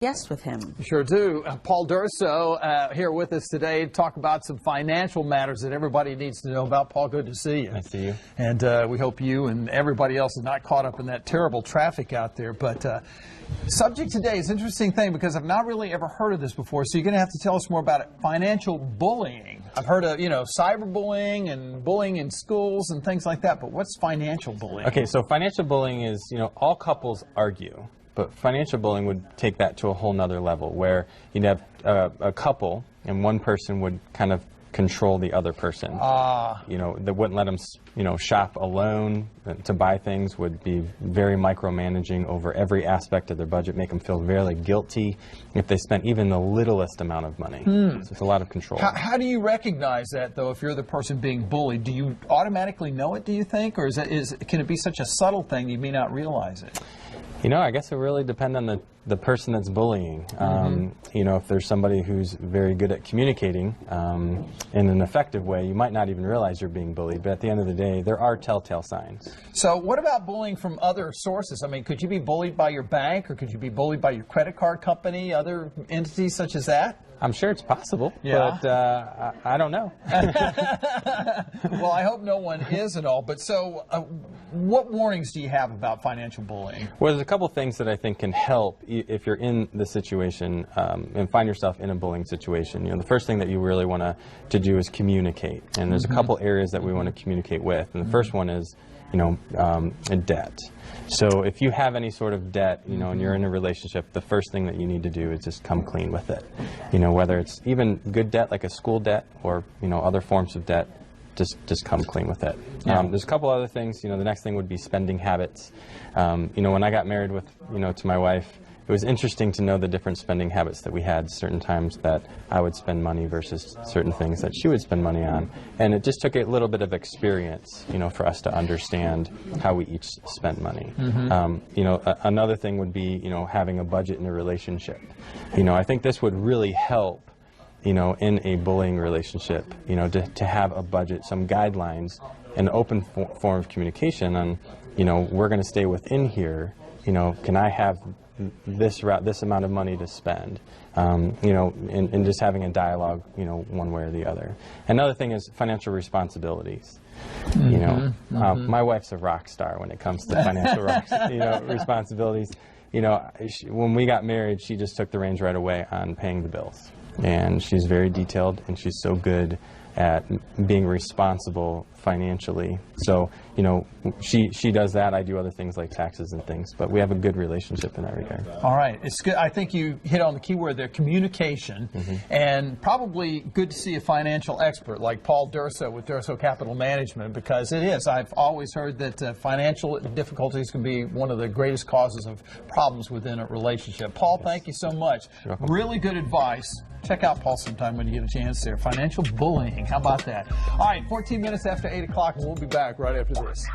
guest with him. Sure do. Paul Durso here with us today to talk about some financial matters that everybody needs to know about. Paul, good to see you. Nice to see you. And we hope you and everybody else is not caught up in that terrible traffic out there. But subject today is an interesting thing because I've not really ever heard of this before. So you're going to have to tell us more about it. Financial bullying. I've heard of, cyberbullying and bullying in schools and things like that. But what's financial bullying? Okay, so financial bullying is, all couples argue. But financial bullying would take that to a whole nother level where you'd have a couple and one person would kind of control the other person. They wouldn't let them, shop alone to buy things, would be very micromanaging over every aspect of their budget, make them feel very guilty if they spent even the littlest amount of money. So it's a lot of control. How do you recognize that, though, if you're the person being bullied? Do you automatically know it, do you think? Or can it be such a subtle thing you may not realize it? I guess it really depends on the person that's bullying. If there's somebody who's very good at communicating in an effective way, you might not even realize you're being bullied. But at the end of the day, there are telltale signs. So what about bullying from other sources? I mean, could you be bullied by your bank, or could you be bullied by your credit card company, other entities such as that? I'm sure it's possible, yeah. But I don't know. Well, I hope no one is at all. But so what warnings do you have about financial bullying? Well, there's a couple things that I think can help if you're in the situation and find yourself in a bullying situation. The first thing that you really want to do is communicate. And there's a couple areas that we want to communicate with. And the first one is, debt. So if you have any sort of debt, and you're in a relationship, the first thing that you need to do is just come clean with it. Whether it's even good debt like a school debt or, other forms of debt, just come clean with it. Yeah. There's a couple other things. The next thing would be spending habits. When I got married with, to my wife, it was interesting to know the different spending habits that we had. Certain times that I would spend money versus certain things that she would spend money on. And it just took a little bit of experience, for us to understand how we each spent money. Another thing would be, having a budget in a relationship. I think this would really help, in a bullying relationship, to have a budget, some guidelines, an open form of communication on, we're going to stay within here, can I have this amount of money to spend, and just having a dialogue, one way or the other. Another thing is financial responsibilities. My wife's a rock star when it comes to financial responsibilities. When we got married, she just took the reins right away on paying the bills. And she's very detailed, and she's so good at being responsible financially. So, she does that. I do other things like taxes and things, but we have a good relationship in that regard. All right. It's good. I think you hit on the key word there, communication, and probably good to see a financial expert like Paul Durso with Durso Capital Management, because it is. I've always heard that financial difficulties can be one of the greatest causes of problems within a relationship. Paul, thank you so much. Really good advice. Check out Paul sometime when you get a chance there. Financial bullying. How about that? All right, 14 minutes after 8 o'clock, and we'll be back right after this.